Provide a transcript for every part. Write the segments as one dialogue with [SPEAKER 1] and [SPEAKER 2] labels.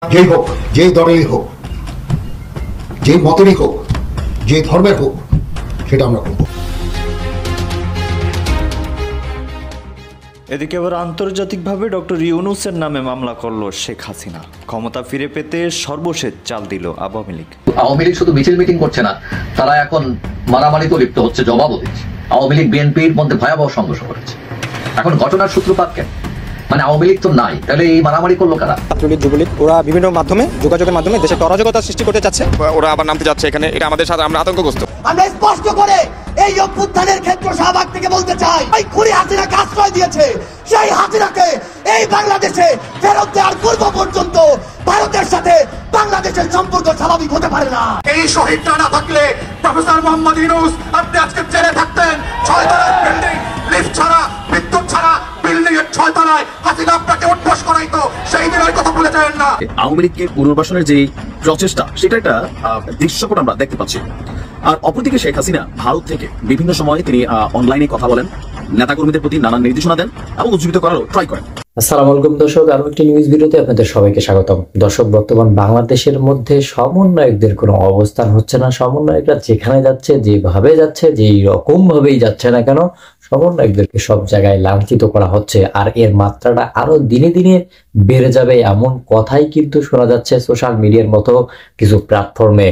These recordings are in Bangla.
[SPEAKER 1] যেই হোক, যেই দলেরই হোক, যেই মতেরই হোক, যে ধর্মের হোক, সেটা আমরা করব।
[SPEAKER 2] এদিকে এবার আন্তর্জাতিকভাবে ডক্টর ইউনূসের নামে মামলা করল শেখ হাসিনা। ক্ষমতা ফিরে পেতে সর্বশেষ চাল দিল আওয়ামী লীগ।
[SPEAKER 3] আওয়ামী লীগ শুধু মিছিল মিটিং করছে না, তারা এখন মারামারিতে লিপ্ত হচ্ছে, জবাবও দিচ্ছে। আওয়ামী লীগ বিএনপির মধ্যে ভয়াবহ সংঘর্ষ করেছে। এখন ঘটনার সূত্রপাত কেন? মানে আওয়ামী লীগ তো নাই, তাহলে এই মারামারি করলো কারা?
[SPEAKER 4] ছাত্রলীগ, যুবলীগ, ওরা বিভিন্ন মাধ্যমে যোগাযোগের মাধ্যমে দেশে অরাজকতা সৃষ্টি করতে চাচ্ছে।
[SPEAKER 5] ওরা আবার নামতে যাচ্ছে এখানে, এটা আমাদের সাথে আমরা আতঙ্কগ্রস্ত।
[SPEAKER 6] আমরা স্পষ্ট করে এই অভ্যুত্থানের ক্ষেত্র শাহবাগ থেকে বলতে চাই, এই খুনি হাসিনাকে আশ্রয় দিয়েছে, সেই হাসিনাকে এই বাংলাদেশে ফেরত দেওয়ার পূর্ব পর্যন্ত ভারতের সাথে বাংলাদেশের সম্পর্ক স্বাভাবিক হতে পারে না।
[SPEAKER 7] এই শহীদরা না থাকলে প্রফেসর মোহাম্মদ ইউনূস আপনি আজকে জেলে থাকতেন। 6 তলার বিল্ডিং, লিফট ছাড়া, বিদ্যুৎ ছাড়া বিল্ডিং এর 6 তলায় হাসিনা আপনাকে উঠবোস করাইতো, সেই দিনের কথা ভুলে যাবেন না।
[SPEAKER 8] আওয়ামী লীগকে পুনর্বাসনের যে প্রচেষ্টা, সেটা একটা দৃশ্যপট আমরা দেখতে পাচ্ছি। আর অপরদিকে শেখ হাসিনা ভারত থেকে বিভিন্ন সময়ে তিনি অনলাইনে কথা বলেন, নেতাকর্মীদের প্রতি নানান নির্দেশনা দেন এবং উজ্জীবিত করারও ট্রাই করেন।
[SPEAKER 9] আসসালামু আলাইকুম দর্শক, আরো একটি নিউজ ভিডিওতে আপনাদের সবাইকে স্বাগতম। দর্শক, বর্তমান বাংলাদেশের মধ্যে সমন্বয়কদের কোনো অবস্থান হচ্ছে না। সমন্বয়করা যেখানে যাচ্ছে, যেভাবে যাচ্ছে, যেই রকম ভাবেই যাচ্ছে না কেন, সমন্বয়কদেরকে সব জায়গায় লাঞ্ছিত করা হচ্ছে। আর এর মাত্রাটা আরো দিনে দিনে বেড়ে যাবে, এমন কথাই কিন্তু শোনা যাচ্ছে সোশ্যাল মিডিয়ার মতো কিছু প্ল্যাটফর্মে।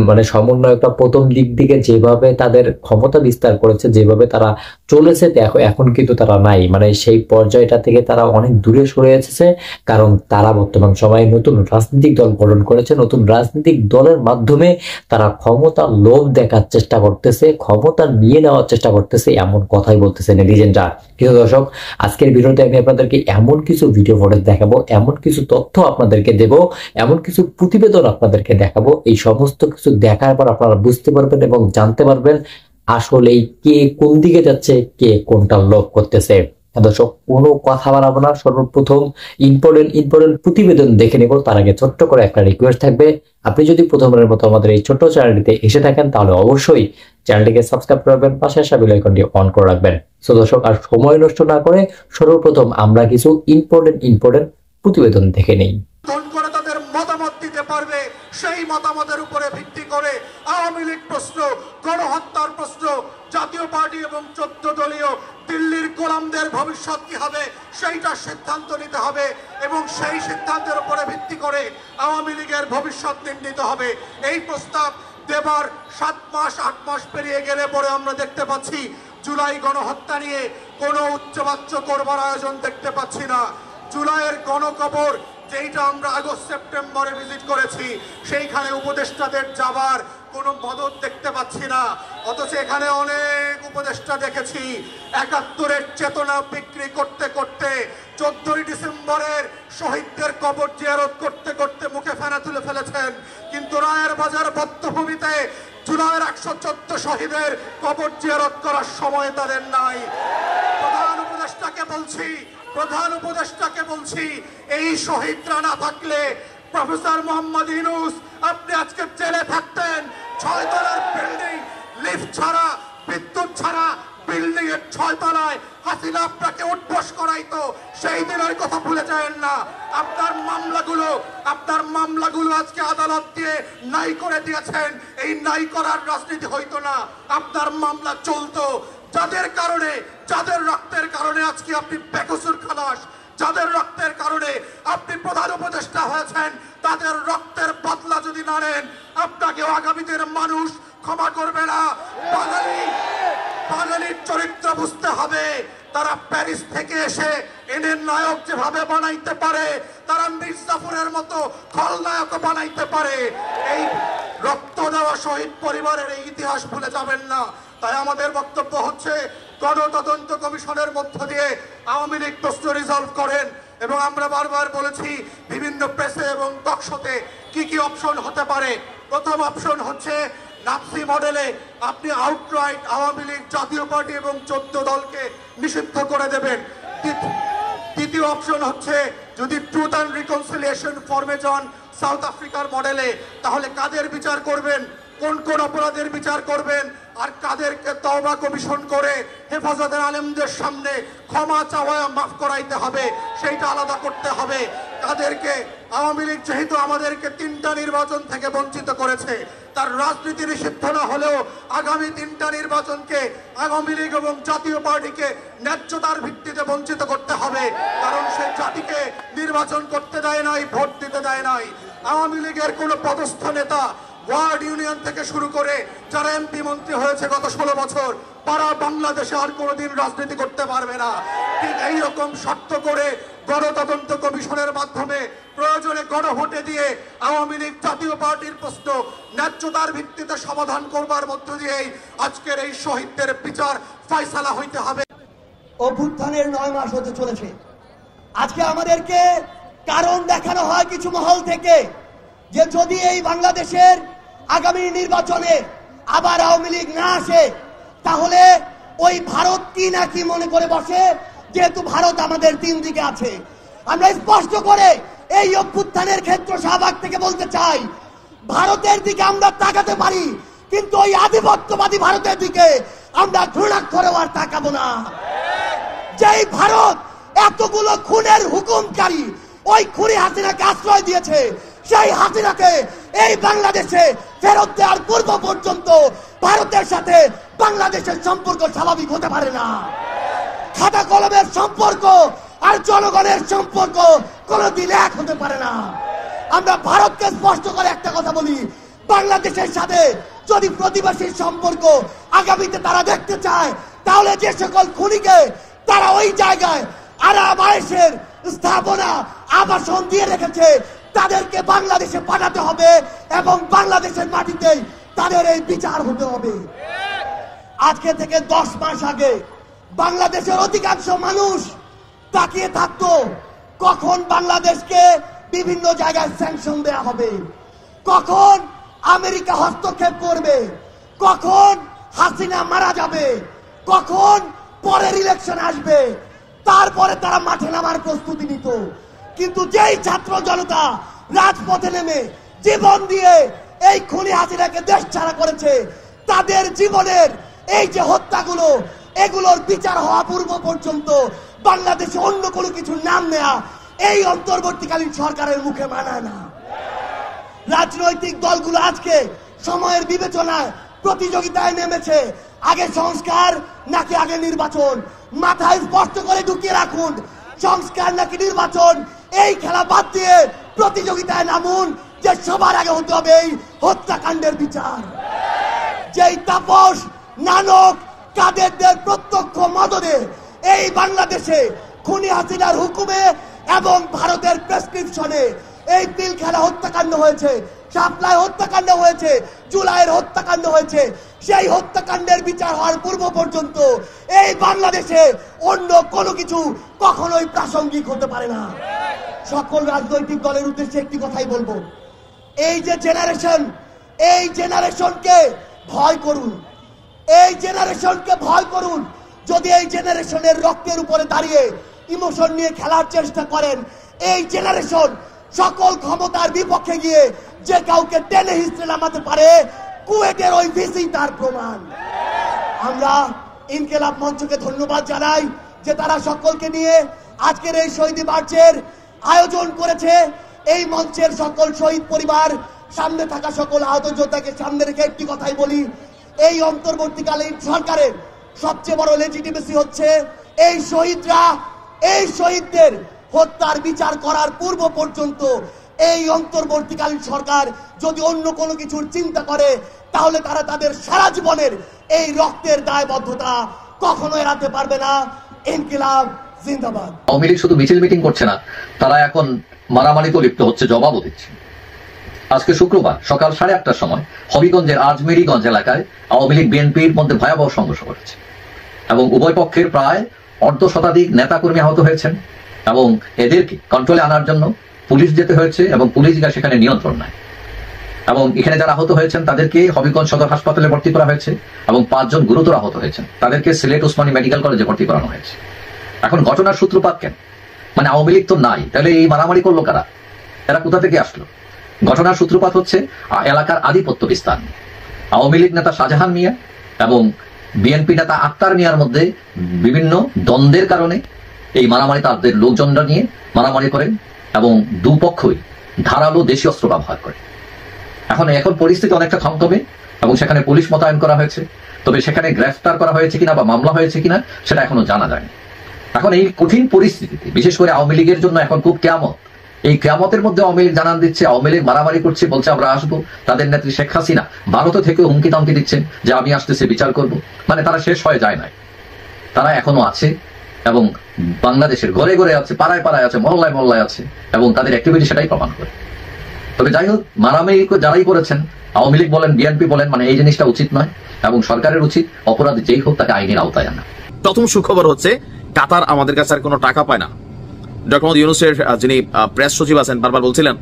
[SPEAKER 9] মানে সমন্বয়করা প্রথম দিক থেকে যেভাবে তাদের ক্ষমতা বিস্তার করেছে, যেভাবে তারা চলেছে, দেখো এখন কিন্তু তারা নাই। মানে সেই পর্যায়টা থেকে তারা অনেক দূরে সরে এসেছে, কারণ তারা বর্তমান সময়ে নতুন রাজনৈতিক দল গঠন করেছে। নতুন রাজনৈতিক দলের মাধ্যমে তারা ক্ষমতার লোভ দেখার চেষ্টা করতেছে, ক্ষমতা নিয়ে নেওয়ার চেষ্টা করতেছে, এমন কথাই বলতেছে নেটিজেনরা। কিন্তু দর্শক, আজকের ভিডিওতে আমি আপনাদেরকে এমন কিছু ভিডিও ফুটেজ দেখাবো, এমন কিছু তথ্য আপনাদেরকে দেব, এমন কিছু প্রতিবেদন আপনাদেরকে দেখাবো। এই সমস্ত কিছু দেখার পর আপনারা বুঝতে পারবেন এবং জানতে পারবেন আসলে কে কোন দিকে যাচ্ছে, কে কোনটা লোভ করতেছে। দর্শক, কোনো কথা বাড়াবো না, সর্বপ্রথম ইম্পর্টেন্ট প্রতিবেদন দেখে নেব। তার আগে ছোট্ট করে একটা রিকোয়েস্ট থাকবে, আপনি যদি প্রথমবারের মতো আমাদের এই ছোট্ট চ্যানেলটিতে এসে থাকেন, তাহলে অবশ্যই চ্যানেলটিকে সাবস্ক্রাইব করবেন, পাশে আসা বেল আইকনটি অন করে রাখবেন। সো দর্শক, আর সময় নষ্ট না করে সর্বপ্রথম আমরা কিছু ইম্পর্টেন্ট প্রতিবেদন দেখে নেই।
[SPEAKER 7] তাদের মতামত দিতে পারবে, সেই মতামতের উপরে ভিত্তি করে আওয়ামী লীগ প্রশ্ন, গণহত্যার প্রশ্ন, জাতীয় পার্টি এবং 14 দলীয় দিল্লির গোলামদের ভবিষ্যৎ কি হবে সেইটা সিদ্ধান্ত নিতে হবে এবং সেই সিদ্ধান্তের উপরে ভিত্তি করে আওয়ামী লীগের ভবিষ্যৎ নির্ণীত হবে। এই প্রস্তাব দেবার 7 মাস 8 মাস পেরিয়ে গেলে পরে আমরা দেখতে পাচ্ছি জুলাই গণহত্যা নিয়ে কোনো উচ্চবাচ্য করবার আয়োজন দেখতে পাচ্ছি না। জুলাইয়ের গণকবর যেটা আমরা আগস্ট সেপ্টেম্বরে ভিজিট করেছি, সেইখানে উপদেষ্টাদের যাবার কোনো মদত দেখতে পাচ্ছি না। অথচ এখানে অনেক উপদেষ্টা দেখেছি 71-এর চেতনা বিক্রি করতে করতে 14ই ডিসেম্বরের শহীদদের কবর জিয়ারত করতে করতে মুখে ফেনা তুলে ফেলেছেন। কিন্তু রায়ের বাজার বধ্যভূমিতে জুলাইয়ের 114 শহীদের কবর জিয়ারত করার সময় তাদের নাই। প্রধান উপদেষ্টাকে বলছি এই শহীদরা না থাকলে প্রফেসর মোহাম্মদ ইউনূস আপনি আজকে জেলে থাকতেন। 6 তলার বিল্ডিং, লিফট ছাড়া, বিদ্যুৎ ছাড়া বিল্ডিং এর 6 তলায় হাসিনা আপনাকে উঠবোস করাইতো, সেই দিনের কথা ভুলে যাবেন না। আপনার মামলাগুলো আজকে আদালত দিয়ে নাই করে দিয়েছেন। এই নাই করার রাজনীতি হইতো না, আপনার মামলা চলতো। যাদের রক্তের কারণে আজকে আপনি বেকসুর খালাস, যাদের রক্তের কারণে আপনি প্রধান উপদেষ্টা হয়েছেন, তাদের রক্তের বদলা যদি না নেন, আপনাকে আগামী দিনের মানুষ ক্ষমা করবে না। বাঙালির চরিত্র বুঝতে হবে। তারা প্যারিস থেকে এসে এদের নায়ক যেভাবে বানাইতে পারে, তারা মির্জাফরের মতো খলনায়ক বানাইতে পারে। এই রক্ত দেওয়া শহীদ পরিবারের এই ইতিহাস ভুলে যাবেন না। তাই আমাদের বক্তব্য হচ্ছে, গণতদন্ত কমিশনের মধ্য দিয়ে আওয়ামী লীগ প্রশ্ন রিজলভ করেন। এবং আমরা বারবার বলেছি বিভিন্ন প্রেসে এবং টকশোতে কি কি অপশন হতে পারে। প্রথম অপশন হচ্ছে নাৎসি মডেলে আপনি আউটরাইট আওয়ামী লীগ, জাতীয় পার্টি এবং 14 দলকে নিষিদ্ধ করে দেবেন। দ্বিতীয় অপশন হচ্ছে যদি ট্রুথ অ্যান্ড রিকনসিলিয়েশন ফর্মে যান সাউথ আফ্রিকার মডেলে, তাহলে কাদের বিচার করবেন, কোন কোন অপরাধের বিচার করবেন, আর কাদেরকে তওবা কমিশন করে হেফাজতের আলেমদের সামনে ক্ষমা চাওয়া, মাফ করাইতে হবে, সেইটা আলাদা করতে হবে। তাদেরকে আওয়ামী লীগ যেহেতু আমাদেরকে 3টা নির্বাচন থেকে বঞ্চিত করেছে, তার রাজনীতি নিষিদ্ধ না হলেও আগামী 3টা নির্বাচনকে আওয়ামী লীগ এবং জাতীয় পার্টিকে ন্যায্যতার ভিত্তিতে বঞ্চিত করতে হবে। কারণ সেই জাতিকে নির্বাচন করতে দেয় নাই, ভোট দিতে দেয় নাই। আওয়ামী লীগের কোনো পদস্থ নেতা ওয়ার্ড ইউনিয়ন থেকে শুরু করে যারা এমপি মন্ত্রী হয়েছে গত 16 বছর, তারা বাংলাদেশে আর কোনোদিন রাজনীতি করতে পারবে না। ঠিক এইরকম শর্ত করে গণতদন্ত কমিশনের মাধ্যমে প্রয়োজনে গণভোটে দিয়ে আওয়ামী লীগ জাতীয় পার্টির প্রশ্ন ন্যায্যতার ভিত্তিতে সমাধান করবার মধ্য দিয়েই আজকের এই শহীদদের বিচার ফয়সালা হইতে হবে।
[SPEAKER 6] অভ্যুত্থানের 9 মাস হতে চলেছে। আজকে আমাদেরকে কারণ দেখানো হয় কিছু মহল থেকে যে যদি এই বাংলাদেশের আগামী নির্বাচনে আবার আওয়ামী লীগ না আসে তাহলে ওই ভারত কি না কি মনে করে বসে, যেহেতু ভারত আমাদের 3 দিকে আছে। আমরা স্পষ্ট করে এই অভ্যুত্থানের ক্ষেত্র শাহবাগ থেকে বলতে চাই, ভারতের দিকে আমরা তাকাতে পারি, কিন্তু ওই আধিপত্যবাদী ভারতের দিকে আমরা ঘৃণাক্ষরেও আর তাকাবো না। যেই ভারত এতগুলো খুনের হুকুমকারী ওই খুনি হাসিনাকে আশ্রয় দিয়েছে, সেই হাসিনাকে এই বাংলাদেশে ফেরত দেওয়ার পূর্ব পর্যন্ত ভারতের সাথে বাংলাদেশের সম্পর্ক স্বাভাবিক হতে পারে না। খাতা কলমের সম্পর্ক আর জনগণের সম্পর্ক কোনোদিন এক হতে পারে না। আমরা ভারতকে স্পষ্ট করে একটা কথা বলি, বাংলাদেশের সাথে যদি প্রতিবেশীর সম্পর্ক আগামীতে তারা দেখতে চায়, তাহলে যে সকল খুনিকে তারা ওই জায়গায় আরামায়েশের স্থাপনা আবাসন দিয়ে রেখেছে তাদেরকে বাংলাদেশে পাঠাতে হবে এবং বাংলাদেশের মাটিতেই তাদের এই বিচার হতে হবে। আজকে থেকে 10 মাস আগে বাংলাদেশের অধিকাংশ মানুষ তাকিয়ে থাকতো কখন বাংলাদেশকে বিভিন্ন জায়গায় স্যাংশন দেয়া হবে, কখন আমেরিকা হস্তক্ষেপ করবে, কখন হাসিনা মারা যাবে, কখন পরের ইলেকশন আসবে, তারপরে তারা মাঠে নামার প্রস্তুতি নিত। কিন্তু যেই ছাত্র জনতা রাজপথে নেমে জীবন দিয়ে এই খুনি হাসিনাকে দেশ ছাড়া করেছে, তাদের জীবনের এই যে হত্যাগুলো, এগুলোর বিচার হওয়া পূর্ব পর্যন্ত বাংলাদেশে অন্য কোনো কিছু নাম নেয়া এই অন্তর্বর্তীকালীন সরকারের মুখে মানায় না। রাজনৈতিক দলগুলো আজকে সময়ের বিবেচনায় প্রতিযোগিতায় নেমেছে, আগে সংস্কার নাকি আগে নির্বাচন। মাথায় স্পষ্ট করে ঢুকিয়ে রাখুন, সংস্কার নাকি নির্বাচন, এই খেলা বাদ দিয়ে প্রতিযোগিতায় নামুন যে সবার আগে হতে হবে এই হত্যাকাণ্ডের বিচার। যেই তাপস নানক কাদেরদের প্রত্যক্ষ মদদে এই বাংলাদেশে খুনি হাসিনার হুকুমে এবং ভারতের প্রেসক্রিপশনে এই পিলখানা হত্যাকাণ্ড হয়েছে, শাপলায় হত্যাকাণ্ড হয়েছে, জুলাইয়ের হত্যাকাণ্ড হয়েছে, সেই হত্যাকাণ্ডের বিচার হওয়ার পূর্ব পর্যন্ত এই বাংলাদেশে অন্য কোনো কিছু কখনোই প্রাসঙ্গিক হতে পারে না। সকল রাজনৈতিক দলের উদ্দেশ্যে একটি কথাই বলবো, এই যে জেনারেশন, এই জেনারেশনকে ভয় করুন, এই জেনারেশনকে ভয় করুন। যদি এই জেনারেশনের রক্তের উপরে দাঁড়িয়ে ইমোশন নিয়ে খেলার চেষ্টা করেন, এই জেনারেশন সকল ক্ষমতার বিপক্ষে গিয়ে যে কাউকে টেনে হিস্ট্রে নামাতে পারে, কুয়েটের ওই ভিসি তার প্রমাণ। আমরা ইনকিলাব মঞ্চকে ধন্যবাদ জানাই যে তারা সকলকে নিয়ে আজকের এই শহীদ মার্চের আয়োজন করেছে। এই মঞ্চের সকল শহীদ পরিবার, সামনে থাকা সকল আহত যোদ্ধাকে সামনে রেখে একটি কথাই বলি, এই অন্তর্বর্তীকালীন সরকারের সবচেয়ে বড় লেজিটিমেসি হচ্ছে এই শহীদরা, এই শহীদদের হত্যার বিচার করার পূর্ব পর্যন্ত এই অন্তর্বর্তীকালীন সরকার যদি অন্য কোনো কিছুর চিন্তা করে, তাহলে তারা তাদের সারা জীবনের এই রক্তের দায়বদ্ধতা কখনো এড়াতে পারবে না। ইনকিলাব জিন্দাবাদ।
[SPEAKER 3] আওয়ামী লীগ শুধু মিছিল মিটিং করছে না, তারা এখন মারামারিতে লিপ্ত হচ্ছে, জবাবও দিচ্ছে। আজকে শুক্রবার সকাল 8:30টার সময় হবিগঞ্জের আজমেরিগঞ্জ এলাকায় আওয়ামী লীগ বিএনপির মধ্যে ভয়াবহ সংঘর্ষ ঘটেছে এবং উভয় পক্ষের প্রায় অর্ধশতাধিক নেতাকর্মী আহত হয়েছেন এবং এদেরকে কন্ট্রোলে আনার জন্য পুলিশ যেতে হয়েছে এবং পুলিশ গিয়ে সেখানে নিয়ন্ত্রণ নেয় এবং এখানে যারা আহত হয়েছেন তাদেরকে হবিগঞ্জ সদর হাসপাতালে ভর্তি করা হয়েছে এবং 5 জন গুরুতর আহত হয়েছেন, তাদেরকে সিলেট ওসমানী মেডিকেল কলেজে ভর্তি করানো হয়েছে। এখন ঘটনার সূত্রপাত কেন? মানে আওয়ামী লীগ তো নাই, তাহলে এই মারামারি করলো কারা? এরা কোথা থেকে আসলো? ঘটনার সূত্রপাত হচ্ছে এলাকার আধিপত্য বিস্তার। আওয়ামী লীগ নেতা শাহজাহান মিয়া এবং বিএনপি নেতা আক্তার মিয়ার মধ্যে বিভিন্ন দ্বন্দ্বের কারণে এই মারামারি, তাদের লোকজনরা নিয়ে মারামারি করেন এবং দুপক্ষই ধারালো দেশীয় অস্ত্র ব্যবহার করে। এখন পরিস্থিতি অনেকটা থমথমে এবং সেখানে পুলিশ মোতায়েন করা হয়েছে, তবে সেখানে গ্রেফতার করা হয়েছে কিনা বা মামলা হয়েছে কিনা সেটা এখনো জানা যায়নি। এখন এই কঠিন পরিস্থিতিতে বিশেষ করে আওয়ামী লীগের জন্য এখন খুব কিয়ামত। এই কিয়ামতের মধ্যে আওয়ামী লীগ জানান দিচ্ছে, আওয়ামী লীগ মারামারি করছে, বলছে আমরা আসবো। তাদের নেত্রী শেখ হাসিনা ভারত থেকে হুমকি দামকি দিচ্ছেন যে আমি আসতেছে, বিচার করব। মানে তারা শেষ হয়ে যায় নাই, তারা এখনো আছে এবং বাংলাদেশের ঘরে ঘরে আছে, পাড়ায় পাড়ায় আছে, মহল্লায় মহল্লায় আছে এবং তাদের অ্যাক্টিভিটি সেটাই প্রমাণ করে। তবে যাই হোক, মারামারি যারাই করেছেন, আওয়ামী লীগ বলেন, বিএনপি বলেন, মানে এই জিনিসটা উচিত নয় এবং সরকারের উচিত অপরাধ যেই হোক তাকে আইনের আওতায় আনা।
[SPEAKER 8] প্রথম সুখবর হচ্ছে কাতার আমাদের কাছে আর কোনো টাকা পায় না। ডক্টর মোহাম্মদ ইউনূসের যিনি প্রেস সচিব আছেন বারবার বলছিলেন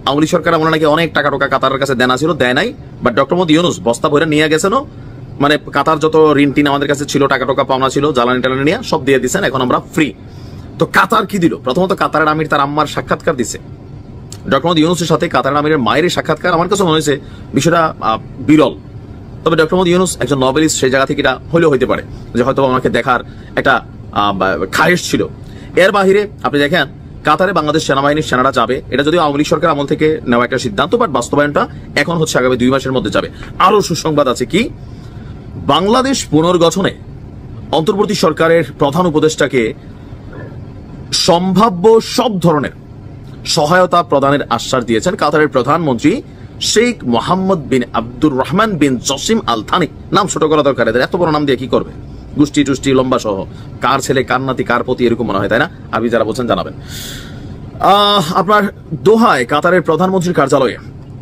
[SPEAKER 8] আওয়ামী লীগ সরকার আমরা নাকি অনেক টাকা কাতারের কাছে দেনা ছিল, দেয় নাই, বাট ডক্টর মোহাম্মদ ইউনূস বস্তা ভরে নিয়ে গেছেন, মানে কাতার যত ঋণ টিন আমাদের কাছে ছিল, টাকা পাওনা ছিল, জ্বালানি টালানি নিয়ে সব দিয়ে দিচ্ছেন, এখন আমরা ফ্রি। তো কাতার কি দিল? প্রথমত কাতারের আমির তার আম্মার সাক্ষাৎকার দিছে। ডক্টর মোহাম্মদ ইউনূসের সাথে কাতারের আমিরের মায়ের সাক্ষাৎকার আমার কাছে মনে হয়েছে বিষয়টা বিরল। তবে ডক্টর মোহাম্মদ ইউনূস একজন নোবেলিস্ট, সেই জায়গা থেকে এটা হলেও হইতে পারে যে হয়তো আমাকে দেখার একটা খায়েশ ছিল। এর বাহিরে আপনি দেখেন কাতারে বাংলাদেশ সেনাবাহিনীর সেনারা যাবে, এটা যদিও আওয়ামী লীগ সরকার আমল থেকে নেওয়া একটা সিদ্ধান্ত, বাট বাস্তবায়নটা এখন হচ্ছে আগামী 2 মাসের মধ্যে যাবে। আরো সুসংবাদ আছে কি, বাংলাদেশ পুনর্গঠনে অন্তর্বর্তী সরকারের প্রধান উপদেষ্টাকে সম্ভাব্য সব ধরনের সহায়তা প্রদানের আশ্বাস দিয়েছেন কাতারের প্রধানমন্ত্রী শেখ মোহাম্মদ বিন আব্দুর রহমান বিন জসিম আল থানি। নাম ছোট করা দরকার, এদের এত বড় নাম দিয়ে কি করবে? গোষ্ঠী টুষ্টি লম্বা সহ, কার ছেলে কার নাতি কার প্রতি এরকম মনে হয়, তাই না? আপনি যারা বলছেন জানাবেন। আপনার দোহায় কাতারের প্রধানমন্ত্রীর কার্যালয়ে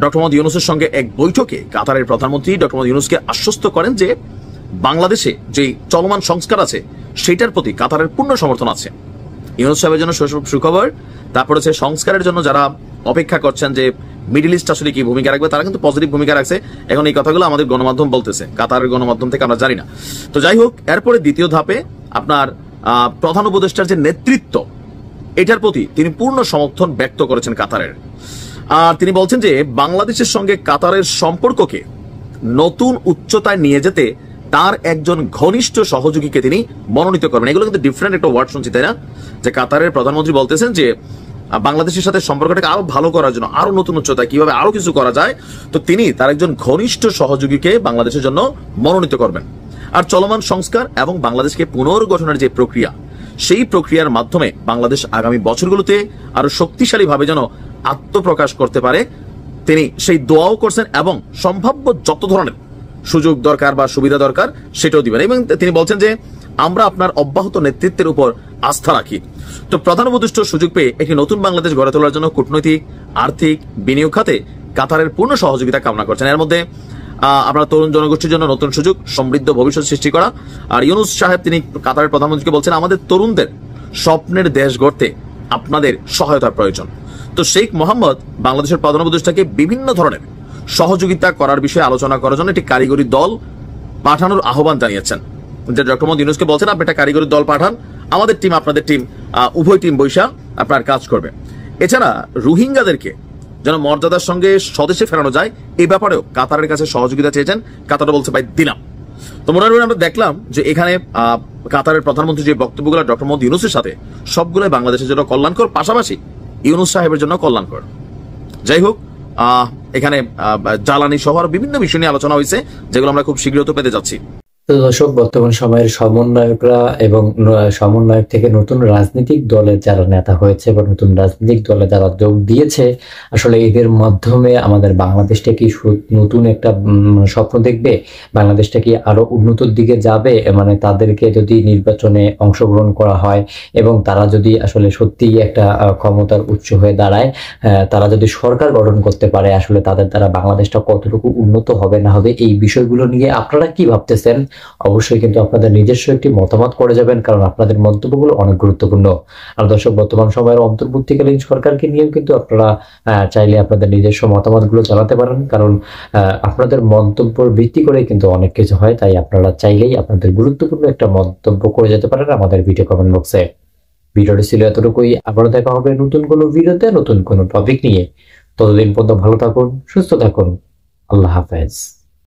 [SPEAKER 8] ডক্টর মোহাম্মদ ইউনূসের সঙ্গে এক বৈঠকে কাতারের প্রধানমন্ত্রী ডক্টর মোহাম্মদ ইউনূসকে আশ্বস্ত করেন যে বাংলাদেশে যে চলমান সংস্কার আছে সেটার প্রতি কাতারের পূর্ণ সমর্থন আছে। ইউনূস সাহেবের জন্য সুখবর। তারপরে হচ্ছে সংস্কারের জন্য যারা অপেক্ষা করছেন যে মিডল ইস্ট আসলে কি ভূমিকা রাখবে, তারা কিন্তু পজিটিভ ভূমিকা রাখছে। এখন এই কথাগুলো আমাদের গণমাধ্যম বলতেছে, কাতারের গণমাধ্যম থেকে আমরা জানি না। তো যাই হোক, এরপরে দ্বিতীয় ধাপে আপনার প্রধান উপদেষ্টার যে নেতৃত্ব, এটার প্রতি তিনি পূর্ণ সমর্থন ব্যক্ত করেছেন কাতারের। আর তিনি বলছেন যে বাংলাদেশের সঙ্গে কাতারের সম্পর্ককে নতুন উচ্চতায় নিয়ে যেতে তার একজন ঘনিষ্ঠ সহযোগীকে তিনি মনোনীত করবেন। এগুলো কিন্তু ডিফারেন্ট একটা ওয়ার্ড শুনছি, তাই না? যে কাতারের প্রধানমন্ত্রী বলতেছেন যে বাংলাদেশের সাথে সম্পর্কটাকে আরো ভালো করার জন্য, আরো নতুন উচ্চতায় কিভাবে আরো কিছু করা যায়, তো তিনি তার একজন ঘনিষ্ঠ সহযোগীকে বাংলাদেশের জন্য মনোনীত করবেন। আর চলমান সংস্কার এবং বাংলাদেশকে পুনর্গঠনের যে প্রক্রিয়া, সেই প্রক্রিয়ার মাধ্যমে বাংলাদেশ আগামী বছরগুলোতে আরো শক্তিশালীভাবে যেন আত্মপ্রকাশ করতে পারে, তিনি সেই দোয়াও করছেন এবং সম্ভাব্য যত ধরনের সুযোগ দরকার বা সুবিধা দরকার সেটাও দিবেন। এবং তিনি বলছেন যে আমরা আপনার অব্যাহত নেতৃত্বের উপর আস্থা রাখি। তো প্রধান উপদেষ্টা সুযোগ পেয়ে একটি নতুন বাংলাদেশ গড়ে তোলার জন্য কূটনৈতিক, আর্থিক, বিনিয়োগ খাতে কাতারের পূর্ণ সহযোগিতা কামনা করছেন। এর মধ্যে আপনার তরুণ জনগোষ্ঠীর জন্য নতুন সুযোগ, সমৃদ্ধ ভবিষ্যৎ সৃষ্টি করা। আর ইউনূস সাহেব তিনি কাতারের প্রধানমন্ত্রীকে বলছেন আমাদের তরুণদের স্বপ্নের দেশ গড়তে আপনাদের সহায়তার প্রয়োজন। তো শেখ মোহাম্মদ বাংলাদেশের প্রধান উপদেষ্টাকে বিভিন্ন ধরনের সহযোগিতা করার বিষয়ে আলোচনা করার জন্য একটি কারিগরি দল পাঠানোর আহ্বান জানিয়েছেন। ডক্টর মোহাম্মদ ইউনূসকে বলছেন আপনি একটা কারিগরি দল পাঠান, আমাদের টিম আপনাদের টিম, উভয় টিম বৈশা আপনার কাজ করবে। এছাড়া রোহিঙ্গাদেরকে যেন মর্যাদার সঙ্গে স্বদেশে ফেরানো যায়, এই ব্যাপারেও কাতারের কাছে সহযোগিতা চেয়েছেন। কাতার বলছে ভাই দিলাম। তো মনে হয় আমরা দেখলাম যে এখানে কাতারের প্রধানমন্ত্রী যে বক্তব্যগুলো ডক্টর মোহাম্মদ ইউনূসের সাথে, সবগুলোই বাংলাদেশের জন্য কল্যাণকর, পাশাপাশি ইউনূস সাহেবের জন্য কল্যাণকর। যাই হোক, এখানে জ্বালানি সহ বিভিন্ন বিষয় নিয়ে আলোচনা হয়েছে, যেগুলো আমরা খুব শীঘ্রই তো পেতে যাচ্ছি।
[SPEAKER 9] তো দর্শক, বর্তমান সময়ের সমন্বয়করা এবং সমন্বয়ক থেকে নতুন রাজনৈতিক দলের যারা নেতা হয়েছে বা নতুন রাজনৈতিক দলে যারা যোগ দিয়েছে, আসলে এদের মাধ্যমে আমাদের বাংলাদেশটা কি নতুন একটা স্বপ্ন দেখবে, বাংলাদেশটা কি আরো উন্নতির দিকে যাবে, মানে তাদেরকে যদি নির্বাচনে অংশগ্রহণ করা হয় এবং তারা যদি আসলে সত্যি একটা ক্ষমতার উৎস হয়ে দাঁড়ায়, তারা যদি সরকার গঠন করতে পারে, আসলে তাদের দ্বারা বাংলাদেশটা কতটুকু উন্নত হবে না হবে, এই বিষয়গুলো নিয়ে আপনারা কি ভাবতেছেন অবশ্যই কিন্তু আপনাদের নিজস্ব একটি মতামত করে যাবেন, কারণ আপনাদের মন্তব্যগুলো অনেক গুরুত্বপূর্ণ। আর দর্শক, বর্তমান সময়ের অন্তর্বর্তীকালীন সরকারকে নিয়েও কিন্তু আপনারা চাইলে আপনাদের নিজস্ব মতামতগুলো জানাতে পারেন, কারণ আপনাদের মন্তব্যের ভিত্তি করে কিন্তু অনেক কিছু হয়। তাই আপনারা চাইলেই আপনাদের গুরুত্বপূর্ণ একটা মন্তব্য করে যেতে পারেন আমাদের ভিডিও কমেন্ট বক্সে। ভিডিওটি ছিল এতটুকুই, আবারও দেখা হবে নতুন কোনো ভিডিওতে নতুন কোনো টপিক নিয়ে। ততদিন পর্যন্ত ভালো থাকুন, সুস্থ থাকুন, আল্লাহ হাফেজ।